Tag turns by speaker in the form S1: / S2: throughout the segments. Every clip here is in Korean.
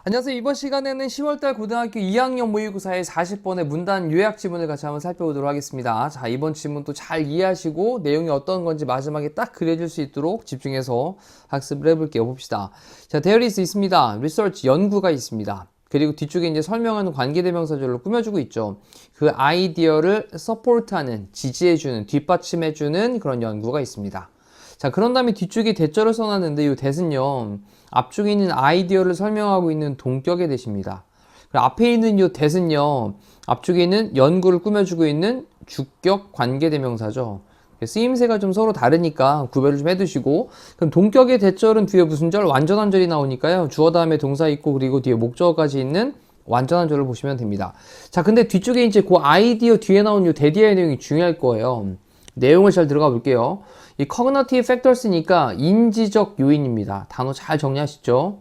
S1: 안녕하세요. 이번 시간에는 10월달 고등학교 2학년 모의고사의 40번의 문단 요약 지문을 같이 한번 살펴보도록 하겠습니다. 자, 이번 지문도 잘 이해하시고 내용이 어떤 건지 마지막에 딱 그려줄 수 있도록 집중해서 학습을 해볼게요. 봅시다. 자, there is 있습니다. research 연구가 있습니다. 그리고 뒤쪽에 이제 설명하는 관계대명사절로 꾸며주고 있죠. 그 아이디어를 support하는, 지지해주는, 뒷받침해주는 그런 연구가 있습니다. 자, 그런 다음에 뒤쪽에 대절을 써놨는데 이 대는요, 앞쪽에 있는 아이디어를 설명하고 있는 동격의 대시입니다. 앞에 있는 이 대는요, 앞쪽에 있는 연구를 꾸며주고 있는 주격 관계대명사죠. 쓰임새가 좀 서로 다르니까 구별을 좀 해두시고, 그럼 동격의 대절은 뒤에 무슨 절? 완전한 절이 나오니까요, 주어 다음에 동사 있고 그리고 뒤에 목적어까지 있는 완전한 절을 보시면 됩니다. 자, 근데 뒤쪽에 이제 그 아이디어 뒤에 나온 이 대디어의 내용이 중요할 거예요. 내용을 잘 들어가 볼게요. 이 cognitive factors니까 인지적 요인입니다. 단어 잘 정리하시죠.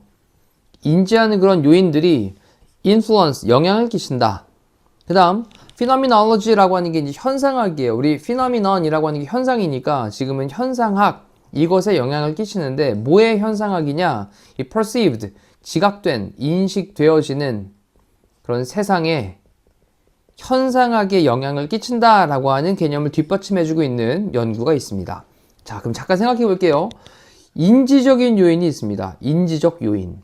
S1: 인지하는 그런 요인들이 influence, 영향을 끼친다. 그 다음 phenomenology라고 하는 게 이제 현상학이에요. 우리 phenomenon이라고 하는 게 현상이니까 지금은 현상학, 이것에 영향을 끼치는데 뭐의 현상학이냐? 이 perceived, 지각된, 인식되어지는 그런 세상에 현상학에 영향을 끼친다라고 하는 개념을 뒷받침해주고 있는 연구가 있습니다. 자, 그럼 잠깐 생각해 볼게요. 인지적인 요인이 있습니다. 인지적 요인.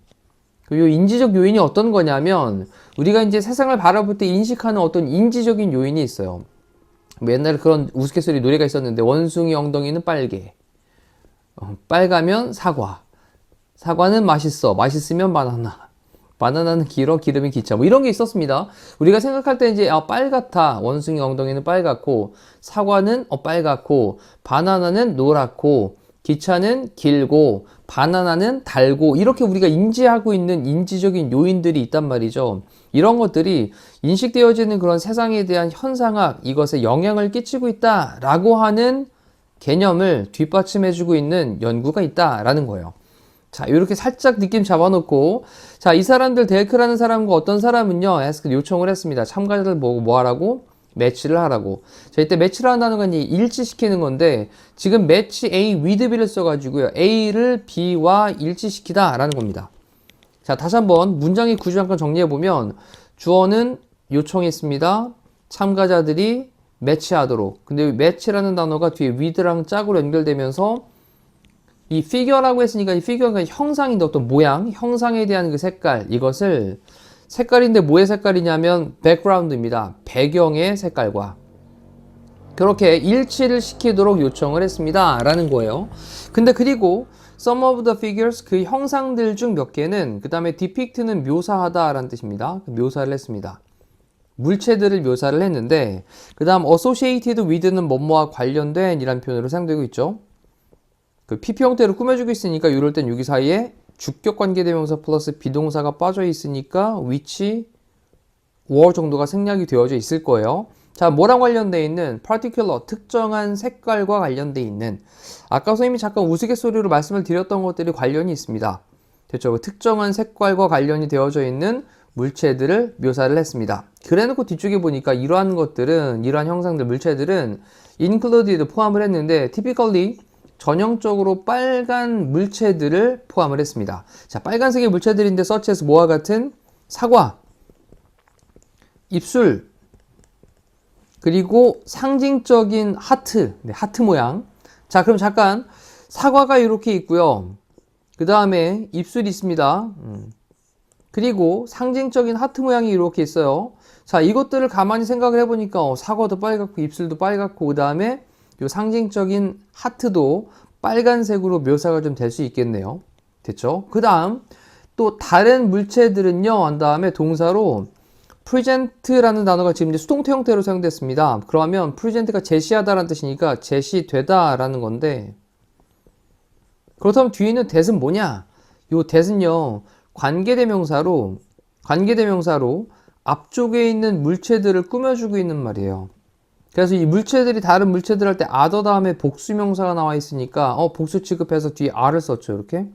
S1: 이 인지적 요인이 어떤 거냐면 우리가 이제 세상을 바라볼 때 인식하는 어떤 인지적인 요인이 있어요. 옛날에 그런 우스갯소리 노래가 있었는데 원숭이 엉덩이는 빨개. 빨가면 사과. 사과는 맛있어. 맛있으면 바나나. 바나나는 길어, 기름이 기차. 뭐 이런 게 있었습니다. 우리가 생각할 때 이제 빨갛다. 원숭이 엉덩이는 빨갛고, 사과는 빨갛고, 바나나는 노랗고, 기차는 길고, 바나나는 달고, 이렇게 우리가 인지하고 있는 인지적인 요인들이 있단 말이죠. 이런 것들이 인식되어지는 그런 세상에 대한 현상학, 이것에 영향을 끼치고 있다라고 하는 개념을 뒷받침해주고 있는 연구가 있다라는 거예요. 자, 이렇게 살짝 느낌 잡아놓고, 자, 이 사람들 데이크라는 사람과 어떤 사람은요, 에스크 요청을 했습니다. 참가자들 보고 뭐 하라고? 매치를 하라고. 자, 이때 매치를 한다는 건 일치시키는 건데, 지금 매치 A with B를 써가지고요, A를 B와 일치시키다 라는 겁니다. 자, 다시 한번 문장의 구조 잠깐 정리해보면, 주어는 요청했습니다. 참가자들이 매치하도록. 근데 매치라는 단어가 뒤에 with랑 짝으로 연결되면서, 이 피규어라고 했으니까 이 피규어가 형상인데 어떤 모양, 형상에 대한 그 색깔, 이것을 색깔인데 뭐의 색깔이냐면 백그라운드입니다. 배경의 색깔과 그렇게 일치를 시키도록 요청을 했습니다. 라는 거예요. 근데 그리고 some of the figures, 그 형상들 중 몇 개는 그 다음에 depict는 묘사하다 라는 뜻입니다. 묘사를 했습니다. 물체들을 묘사를 했는데 그 다음 associated with는 뭐뭐와 관련된 이란 표현으로 사용되고 있죠. 그 PP 형태로 꾸며주고 있으니까 이럴 땐 여기 사이에 주격 관계대명사 플러스 비동사가 빠져 있으니까 which, were 정도가 생략이 되어져 있을 거예요. 자, 뭐랑 관련되어 있는 particular, 특정한 색깔과 관련되어 있는, 아까 선생님이 잠깐 우스갯소리로 말씀을 드렸던 것들이 관련이 있습니다. 됐죠? 특정한 색깔과 관련이 되어져 있는 물체들을 묘사를 했습니다. 그래놓고 뒤쪽에 보니까 이러한 것들은, 이러한 형상들, 물체들은 included 포함을 했는데 typically 전형적으로 빨간 물체들을 포함을 했습니다. 자, 빨간색의 물체들인데 such에서 뭐와 같은 사과, 입술, 그리고 상징적인 하트, 네, 하트 모양. 자, 그럼 잠깐 사과가 이렇게 있고요. 그 다음에 입술이 있습니다. 그리고 상징적인 하트 모양이 이렇게 있어요. 자, 이것들을 가만히 생각을 해보니까 사과도 빨갛고 입술도 빨갛고 그 다음에 이 상징적인 하트도 빨간색으로 묘사가 좀 될 수 있겠네요. 됐죠? 그 다음 또 다른 물체들은요, 한 다음에 동사로 present라는 단어가 지금 이제 수동태 형태로 사용됐습니다. 그러면 present가 제시하다라는 뜻이니까 제시되다라는 건데, 그렇다면 뒤에 있는 that은 뭐냐? 요 that은요, 관계대명사로 앞쪽에 있는 물체들을 꾸며주고 있는 말이에요. 그래서 이 물체들이 다른 물체들 할 때 other 다음에 복수명사가 나와 있으니까 복수 취급해서 뒤에 are를 썼죠. 이렇게.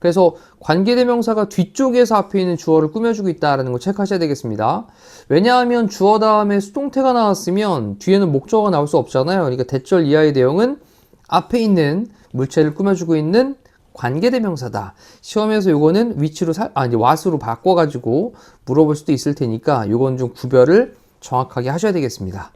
S1: 그래서 관계대명사가 뒤쪽에서 앞에 있는 주어를 꾸며주고 있다는 거 체크하셔야 되겠습니다. 왜냐하면 주어 다음에 수동태가 나왔으면 뒤에는 목적어가 나올 수 없잖아요. 그러니까 대절 이하의 내용은 앞에 있는 물체를 꾸며주고 있는 관계대명사다. 시험에서 요거는 위치로 이제 what으로 바꿔가지고 물어볼 수도 있을 테니까 요건 좀 구별을 정확하게 하셔야 되겠습니다.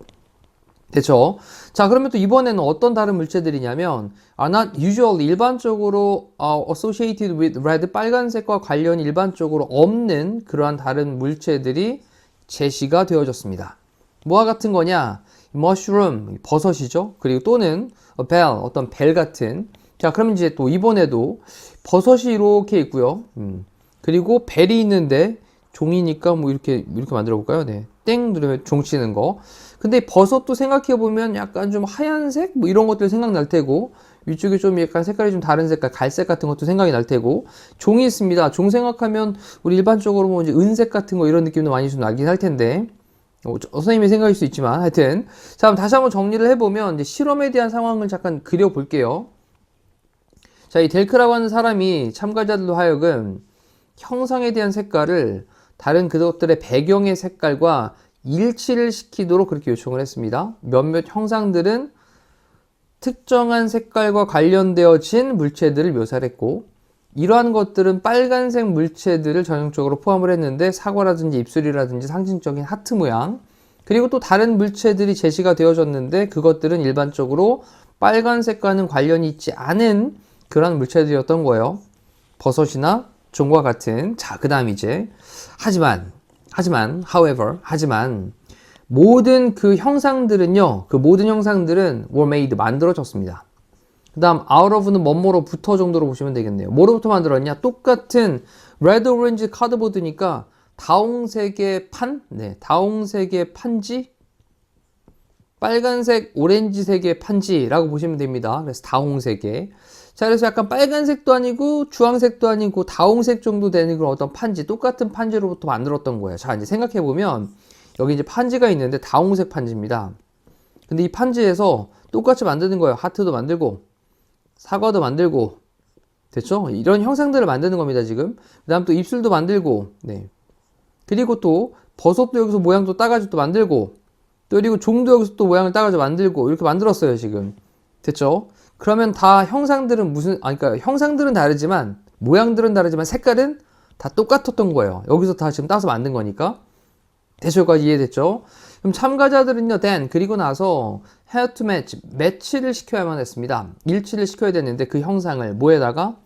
S1: 됐죠? 자, 그러면 또 이번에는 어떤 다른 물체들이냐면 are not usually 일반적으로 associated with red 빨간색과 관련이 일반적으로 없는 그러한 다른 물체들이 제시가 되어졌습니다. 뭐와 같은 거냐? mushroom, 버섯이죠. 그리고 또는 a bell, 어떤 벨 같은. 자, 그럼 이제 또 이번에도 버섯이 이렇게 있고요. 그리고 벨이 있는데 종이니까 뭐 이렇게 만들어 볼까요? 네. 땡 누르면 종 치는 거. 근데 버섯도 생각해보면 약간 좀 하얀색? 뭐 이런 것들 생각날 테고, 위쪽에 좀 약간 색깔이 좀 다른 색깔, 갈색 같은 것도 생각이 날 테고, 종이 있습니다. 종 생각하면 우리 일반적으로 뭐 이제 은색 같은 거 이런 느낌도 많이 좀 나긴 할 텐데, 선생님의 생각일 수 있지만, 하여튼. 자, 그럼 다시 한번 정리를 해보면, 이제 실험에 대한 상황을 잠깐 그려볼게요. 자, 이 델크라고 하는 사람이 참가자들로 하여금 형상에 대한 색깔을 다른 그것들의 배경의 색깔과 일치를 시키도록 그렇게 요청을 했습니다. 몇몇 형상들은 특정한 색깔과 관련되어진 물체들을 묘사를 했고, 이러한 것들은 빨간색 물체들을 전형적으로 포함을 했는데, 사과라든지 입술이라든지 상징적인 하트 모양, 그리고 또 다른 물체들이 제시가 되어졌는데 그것들은 일반적으로 빨간색과는 관련이 있지 않은 그런 물체들이었던 거예요. 버섯이나 종과 같은. 자, 그 다음 이제 하지만 모든 그 형상들은요, 그 모든 형상들은 were made, 만들어졌습니다. 그 다음 out of는 뭐뭐로부터 정도로 보시면 되겠네요. 뭐로부터 만들었냐? 똑같은 red, orange 카드보드니까 다홍색의 판, 다홍색의 판지, 빨간색, 오렌지색의 판지라고 보시면 됩니다. 그래서 다홍색의. 자, 그래서 약간 빨간색도 아니고 주황색도 아니고 다홍색 정도 되는 그런 어떤 판지, 똑같은 판지로부터 만들었던 거예요. 자, 이제 생각해보면 여기 이제 판지가 있는데 다홍색 판지입니다. 근데 이 판지에서 똑같이 만드는 거예요. 하트도 만들고 사과도 만들고, 됐죠? 이런 형상들을 만드는 겁니다, 지금. 그 다음 또 입술도 만들고, 네. 그리고 또 버섯도 여기서 모양도 따가지고 또 만들고, 또 그리고 종도 여기서 또 모양을 따가지고 만들고, 이렇게 만들었어요, 지금. 됐죠? 그러면 다 형상들은 그러니까 형상들은 다르지만, 모양들은 다르지만 색깔은 다 똑같았던 거예요. 여기서 다 지금 따서 만든 거니까. 대처까지 이해됐죠? 그럼 참가자들은요, then, 그리고 나서 had to match, 매치를 시켜야만 했습니다. 일치를 시켜야 되는데 그 형상을 뭐에다가?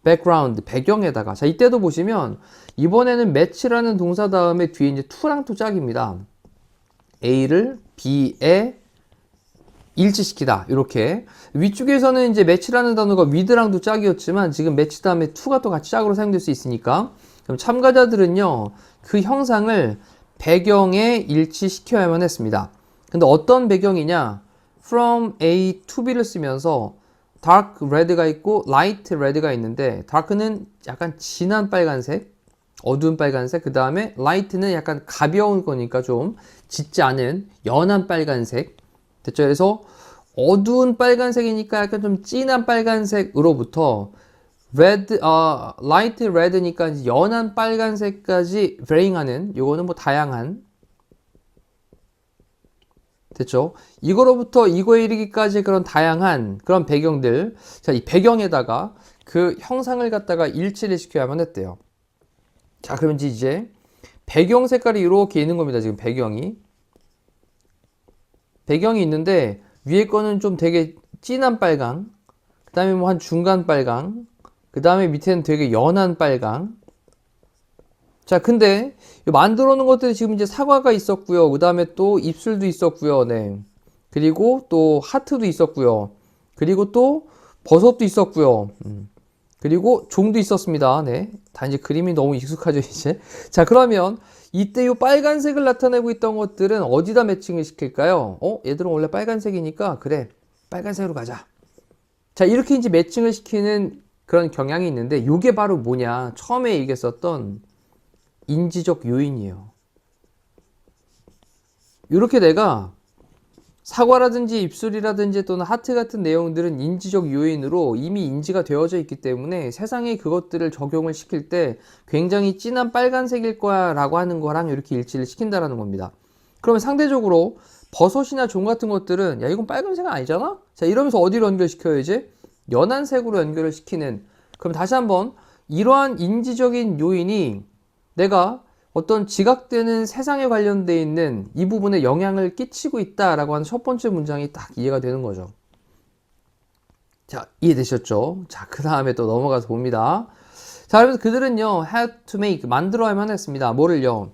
S1: background, 배경에다가. 자, 이때도 보시면 이번에는 match라는 동사 다음에 뒤에 이제 to랑 또 짝입니다. A를 B에 일치시키다. 이렇게. 위쪽에서는 이제 match라는 단어가 with랑도 짝이었지만 지금 match 다음에 to가 또 같이 짝으로 사용될 수 있으니까. 그럼 참가자들은요, 그 형상을 배경에 일치시켜야만 했습니다. 근데 어떤 배경이냐? From A to B를 쓰면서 dark red가 있고 light red가 있는데 dark는 약간 진한 빨간색, 어두운 빨간색, 그 다음에 light는 약간 가벼운 거니까 좀 짙지 않은 연한 빨간색. 됐죠? 그래서 어두운 빨간색이니까 약간 좀 진한 빨간색으로부터 light red니까 연한 빨간색까지 varying하는, 요거는 뭐 다양한, 됐죠? 이거로부터 이거에 이르기까지 그런 다양한 그런 배경들. 자, 이 배경에다가 그 형상을 갖다가 일치를 시켜야만 했대요. 자, 그러면 이제 배경 색깔이 이렇게 있는 겁니다. 지금 배경이 있는데 위에 거는 좀 되게 진한 빨강, 그 다음에 뭐 한 중간 빨강, 그 다음에 밑에는 되게 연한 빨강. 자, 근데 만들어 놓은 것들이 지금 이제 사과가 있었고요. 그 다음에 또 입술도 있었고요. 네. 그리고 또 하트도 있었고요. 그리고 또 버섯도 있었고요. 그리고 종도 있었습니다. 네. 다 이제 그림이 너무 익숙하죠, 이제. 자, 그러면 이때 요 빨간색을 나타내고 있던 것들은 어디다 매칭을 시킬까요? 얘들은 원래 빨간색이니까 그래, 빨간색으로 가자. 자, 이렇게 이제 매칭을 시키는 그런 경향이 있는데, 요게 바로 뭐냐? 처음에 얘기했었던 인지적 요인이에요. 이렇게 내가 사과라든지 입술이라든지 또는 하트 같은 내용들은 인지적 요인으로 이미 인지가 되어져 있기 때문에 세상에 그것들을 적용을 시킬 때 굉장히 진한 빨간색일 거야 라고 하는 거랑 이렇게 일치를 시킨다라는 겁니다. 그러면 상대적으로 버섯이나 종 같은 것들은 야 이건 빨간색은 아니잖아? 자 이러면서 어디로 연결시켜야지? 연한 색으로 연결을 시키는. 그럼 다시 한번 이러한 인지적인 요인이 내가 어떤 지각되는 세상에 관련되어 있는 이 부분에 영향을 끼치고 있다라고 하는 첫 번째 문장이 딱 이해가 되는 거죠. 자, 이해되셨죠? 자, 그 다음에 또 넘어가서 봅니다. 자, 그래서 그들은요, had to make, 만들어야만 했습니다. 뭐를요?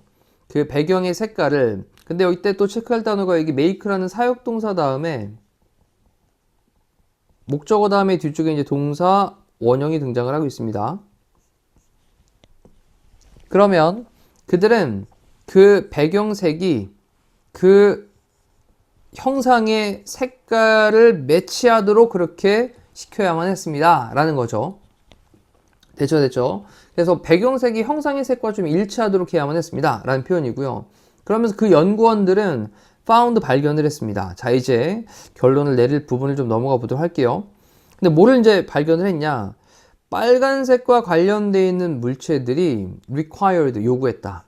S1: 그 배경의 색깔을. 근데 이때 또 체크할 단어가 여기 make라는 사역동사 다음에 목적어 다음에 뒤쪽에 이제 동사 원형이 등장을 하고 있습니다. 그러면 그들은 그 배경색이 그 형상의 색깔을 매치하도록 그렇게 시켜야만 했습니다. 라는 거죠. 됐죠? 그래서 배경색이 형상의 색과 좀 일치하도록 해야만 했습니다. 라는 표현이고요. 그러면서 그 연구원들은 found 발견을 했습니다. 자, 이제 결론을 내릴 부분을 좀 넘어가 보도록 할게요. 근데 뭐를 이제 발견을 했냐? 빨간색과 관련되어 있는 물체들이 required, 요구했다.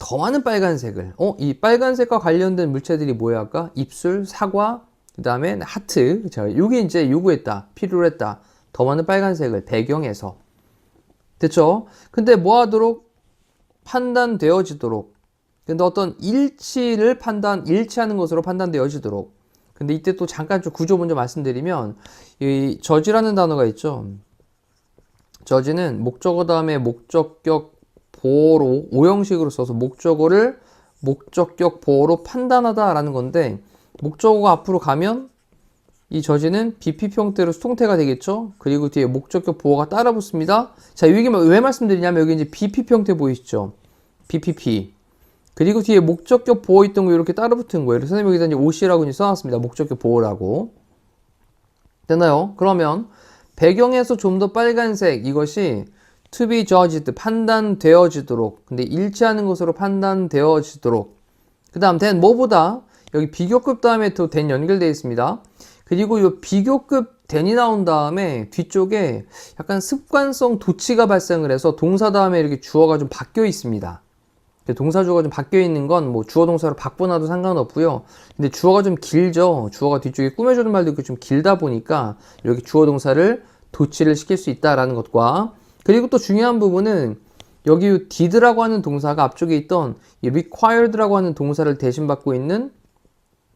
S1: 더 많은 빨간색을. 이 빨간색과 관련된 물체들이 뭐야 아까? 입술, 사과, 그 다음에 하트. 자, 요게 이제 요구했다. 필요로 했다. 더 많은 빨간색을 배경에서. 됐죠? 근데 뭐 하도록? 판단되어지도록. 근데 어떤 일치하는 것으로 판단되어지도록. 근데 이때 또 잠깐 좀 구조 먼저 말씀드리면, 이 저지라는 단어가 있죠. 저지는 목적어 다음에 목적격 보어로 오형식으로 써서 목적어를 목적격 보어로 판단하다라는 건데 목적어가 앞으로 가면 이 저지는 BPP 형태로 수동태가 되겠죠. 그리고 뒤에 목적격 보어가 따라 붙습니다. 자, 이게 왜 말씀드리냐면 여기 이제 BPP 형태 보이시죠? BPP. 그리고 뒤에 목적격 보어 있던 거 이렇게 따라 붙은 거예요. 그래서 선생님이 여기다 이제 OC라고 써놨습니다. 목적격 보어라고. 됐나요? 그러면 배경에서 좀 더 빨간색 이것이 to be judged 판단되어지도록 근데 일치하는 것으로 판단되어지도록 그 다음 then 뭐보다 여기 비교급 다음에 또 then 연결되어 있습니다. 그리고 이 비교급 then이 나온 다음에 뒤쪽에 약간 습관성 도치가 발생을 해서 동사 다음에 이렇게 주어가 좀 바뀌어 있습니다. 동사 주어가 좀 바뀌어 있는 건 뭐 주어 동사로 바꿔놔도 상관없고요. 근데 주어가 좀 길죠. 주어가 뒤쪽에 꾸며주는 말도 있고 좀 길다 보니까 이렇게 주어 동사를 도치를 시킬 수 있다라는 것과 그리고 또 중요한 부분은 여기 did라고 하는 동사가 앞쪽에 있던 이 required라고 하는 동사를 대신받고 있는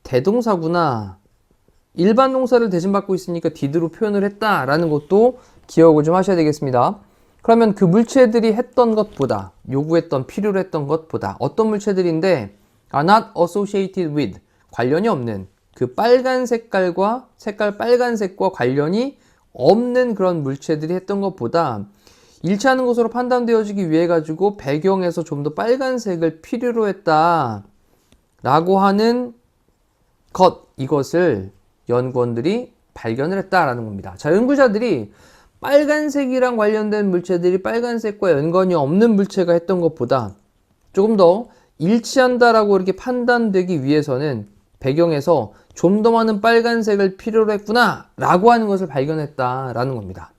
S1: 대동사구나. 일반 동사를 대신받고 있으니까 did로 표현을 했다라는 것도 기억을 좀 하셔야 되겠습니다. 그러면 그 물체들이 했던 것보다 요구했던 필요로 했던 것보다 어떤 물체들인데 are not associated with 관련이 없는 그 빨간 색깔과 빨간색과 관련이 없는 그런 물체들이 했던 것보다 일치하는 것으로 판단되어지기 위해 가지고 배경에서 좀 더 빨간색을 필요로 했다 라고 하는 이것을 연구원들이 발견을 했다라는 겁니다. 자, 연구자들이 빨간색이랑 관련된 물체들이 빨간색과 연관이 없는 물체가 했던 것보다 조금 더 일치한다라고 이렇게 판단되기 위해서는 배경에서 좀 더 많은 빨간색을 필요로 했구나 라고 하는 것을 발견했다라는 겁니다.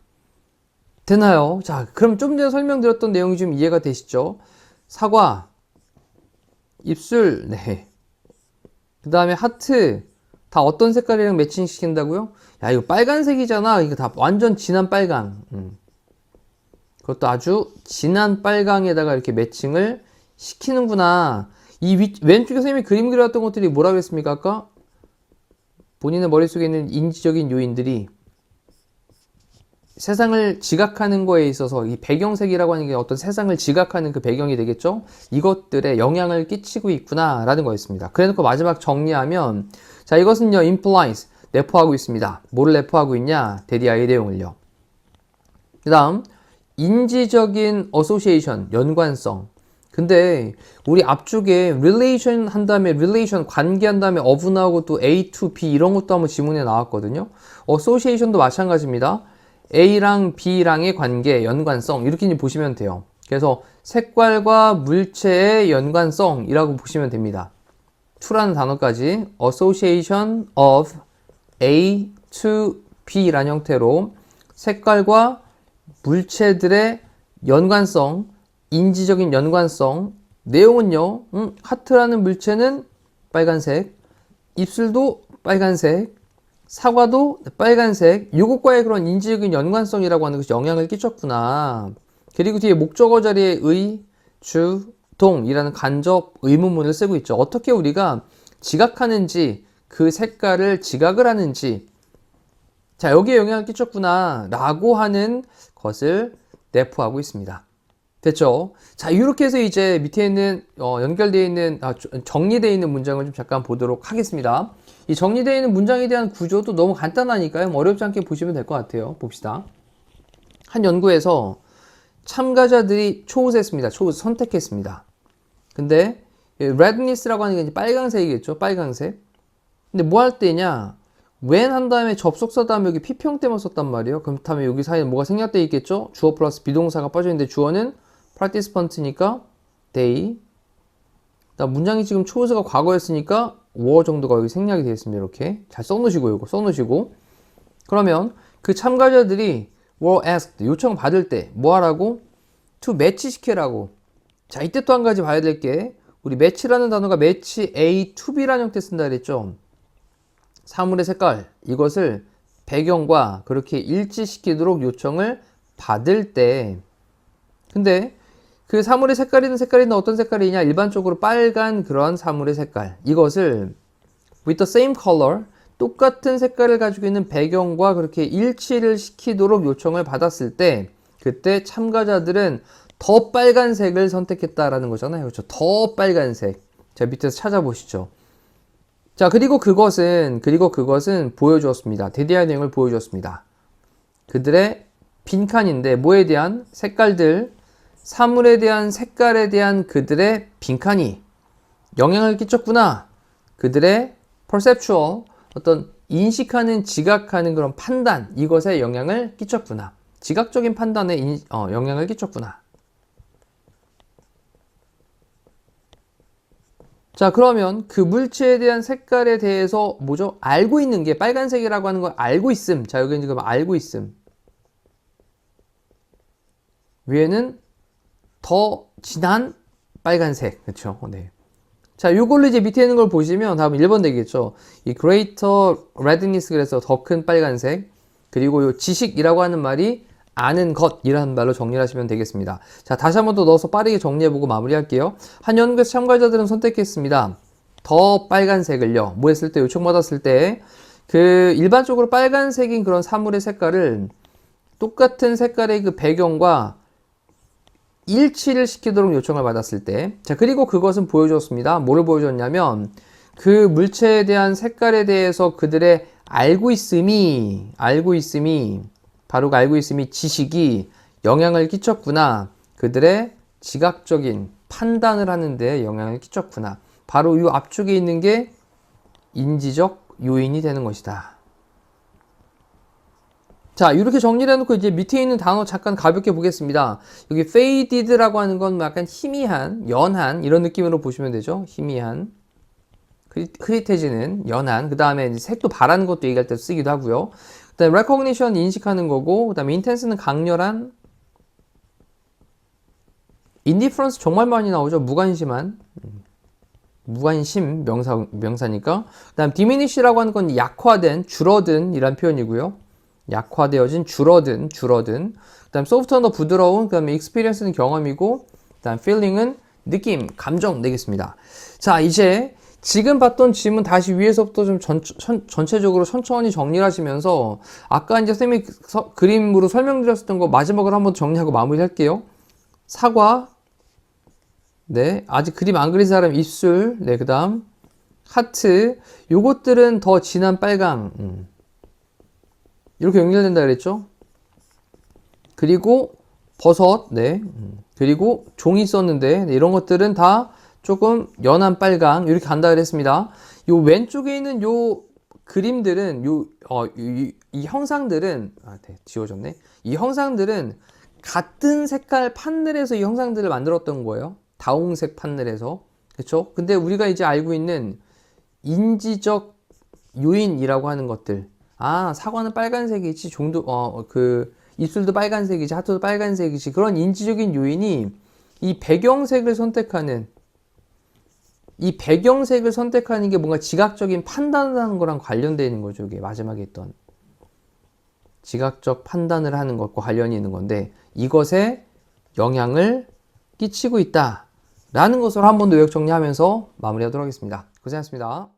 S1: 되나요? 자, 그럼 좀 전에 설명드렸던 내용이 좀 이해가 되시죠? 사과, 입술, 네. 그 다음에 하트, 다 어떤 색깔이랑 매칭 시킨다고요? 야, 이거 빨간색이잖아. 이거 다 완전 진한 빨강. 그것도 아주 진한 빨강에다가 이렇게 매칭을 시키는구나. 왼쪽에 선생님이 그림 그려왔던 것들이 뭐라고 했습니까? 아까? 본인의 머릿속에 있는 인지적인 요인들이 세상을 지각하는 거에 있어서 이 배경색이라고 하는 게 어떤 세상을 지각하는 그 배경이 되겠죠? 이것들에 영향을 끼치고 있구나 라는 거였습니다. 그래놓고 마지막 정리하면 자, 이것은요 implies 내포하고 있습니다. 뭐를 내포하고 있냐? 대리아의 내용을요. 그 다음 인지적인 association 연관성. 근데 우리 앞쪽에 relation 한 다음에 relation 관계한 다음에 of 나오고 또 A to B 이런 것도 한번 지문에 나왔거든요. association도 마찬가지입니다. A랑 B랑의 관계, 연관성 이렇게 보시면 돼요. 그래서 색깔과 물체의 연관성이라고 보시면 됩니다. to라는 단어까지 association of A to B라는 형태로 색깔과 물체들의 연관성, 인지적인 연관성, 내용은요, 하트라는 물체는 빨간색, 입술도 빨간색, 사과도 빨간색, 이것과의 그런 인지적인 연관성이라고 하는 것이 영향을 끼쳤구나. 그리고 뒤에 목적어 자리에 의, 주, 동이라는 간접 의문문을 쓰고 있죠. 어떻게 우리가 지각하는지, 그 색깔을 지각을 하는지, 자, 여기에 영향을 끼쳤구나 라고 하는 것을 내포하고 있습니다. 됐죠? 자, 이렇게 해서 이제 밑에 있는 연결되어 있는 정리되어 있는 문장을 좀 잠깐 보도록 하겠습니다. 이 정리되어 있는 문장에 대한 구조도 너무 간단하니까요. 어렵지 않게 보시면 될 것 같아요. 봅시다. 한 연구에서 참가자들이 초우스했습니다. 초우스 선택했습니다. 근데 redness라고 하는 게 이제 빨강색이겠죠. 빨강색. 근데 뭐 할 때냐? when 한 다음에 접속사 다음에 여기 피평대만 썼단 말이에요. 그렇다면 여기 사이에 뭐가 생략되어 있겠죠? 주어 플러스 비동사가 빠져있는데 주어는 participant니까 they. 문장이 지금 초우스가 과거였으니까 were 정도가 여기 생략이 되어 있습니다. 이렇게 잘 써놓으시고 이거 써놓으시고. 그러면 그 참가자들이 were asked 요청 받을 때 뭐 하라고? to match 시키라고. 자, 이때 또 한 가지 봐야 될 게 우리 match라는 단어가 match A to B라는 형태 쓴다 그랬죠. 사물의 색깔 이것을 배경과 그렇게 일치시키도록 요청을 받을 때, 근데 그 사물의 색깔이는 어떤 색깔이냐? 일반적으로 빨간 그런 사물의 색깔, 이것을 with the same color 똑같은 색깔을 가지고 있는 배경과 그렇게 일치를 시키도록 요청을 받았을 때, 그때 참가자들은 더 빨간색을 선택했다라는 거잖아요. 그렇죠? 더 빨간색. 자, 밑에서 찾아보시죠. 자, 그리고 그것은 보여주었습니다. 대대한 내용을 보여주었습니다. 그들의 빈칸인데 뭐에 대한 색깔들, 사물에 대한 색깔에 대한 그들의 빈칸이 영향을 끼쳤구나. 그들의 perceptual, 어떤 인식하는, 지각하는 그런 판단, 이것에 영향을 끼쳤구나. 지각적인 판단에 영향을 끼쳤구나. 자, 그러면 그 물체에 대한 색깔에 대해서 뭐죠? 알고 있는 게 빨간색이라고 하는 걸 알고 있음. 자, 여기는 지금 알고 있음. 위에는 더 진한 빨간색. 그렇죠? 네. 자, 요걸로 이제 밑에 있는 걸 보시면 다음 1번 되겠죠. 이 greater redness, 그래서 더 큰 빨간색. 그리고 요 지식이라고 하는 말이 아는 것이라는 말로 정리를 하시면 되겠습니다. 자, 다시 한 번 더 넣어서 빠르게 정리해보고 마무리할게요. 한 연구에서 참가자들은 선택했습니다. 더 빨간색을요. 뭐 했을 때? 요청받았을 때 그 일반적으로 빨간색인 그런 사물의 색깔을 똑같은 색깔의 그 배경과 일치를 시키도록 요청을 받았을 때, 자, 그리고 그것은 보여줬습니다. 뭐를 보여줬냐면 그 물체에 대한 색깔에 대해서 그들의 알고 있음이 바로 그 알고 있음이 지식이 영향을 끼쳤구나. 그들의 지각적인 판단을 하는데 영향을 끼쳤구나. 바로 이 앞쪽에 있는 게 인지적 요인이 되는 것이다. 자, 이렇게 정리를 해놓고 이제 밑에 있는 단어 잠깐 가볍게 보겠습니다. 여기 faded라고 하는 건 약간 희미한, 연한 이런 느낌으로 보시면 되죠. 희미한, 흐릿해지는, 연한. 그 다음에 색도 바라는 것도 얘기할 때 쓰기도 하고요. 그 다음에 recognition, 인식하는 거고, 그 다음에 intense는 강렬한, indifference 정말 많이 나오죠. 무관심한, 무관심 명사니까. 그 다음 diminish라고 하는 건 약화된, 줄어든 이란 표현이고요. 약화되어진, 줄어든. 그 다음 softer, 부드러운. 그 다음에 experience는 경험이고, 그 다음 feeling은 느낌, 감정 되겠습니다. 자, 이제 지금 봤던 질문 다시 위에서부터 좀 전체적으로 천천히 정리를 하시면서 아까 이제 쌤이 그림으로 설명드렸었던 거 마지막으로 한번 정리하고 마무리할게요. 사과, 네, 아직 그림 안 그린 사람 입술, 네, 그 다음 하트, 요것들은 더 진한 빨강, 이렇게 연결된다 그랬죠? 그리고 버섯, 네, 그리고 종이 썼는데, 네, 이런 것들은 다 조금 연한 빨강, 이렇게 간다 그랬습니다. 요 왼쪽에 있는 요 그림들은, 이 형상들은, 네, 지워졌네. 이 형상들은 같은 색깔 판넬에서 이 형상들을 만들었던 거예요. 다홍색 판넬에서. 그쵸? 근데 우리가 이제 알고 있는 인지적 요인이라고 하는 것들. 아, 사과는 빨간색이지, 입술도 빨간색이지, 하트도 빨간색이지. 그런 인지적인 요인이 이 배경색을 선택하는 게 뭔가 지각적인 판단을 하는 거랑 관련되어 있는 거죠. 이게 마지막에 했던 지각적 판단을 하는 것과 관련이 있는 건데, 이것에 영향을 끼치고 있다 라는 것을 한 번 더 요약 정리하면서 마무리하도록 하겠습니다. 고생하셨습니다.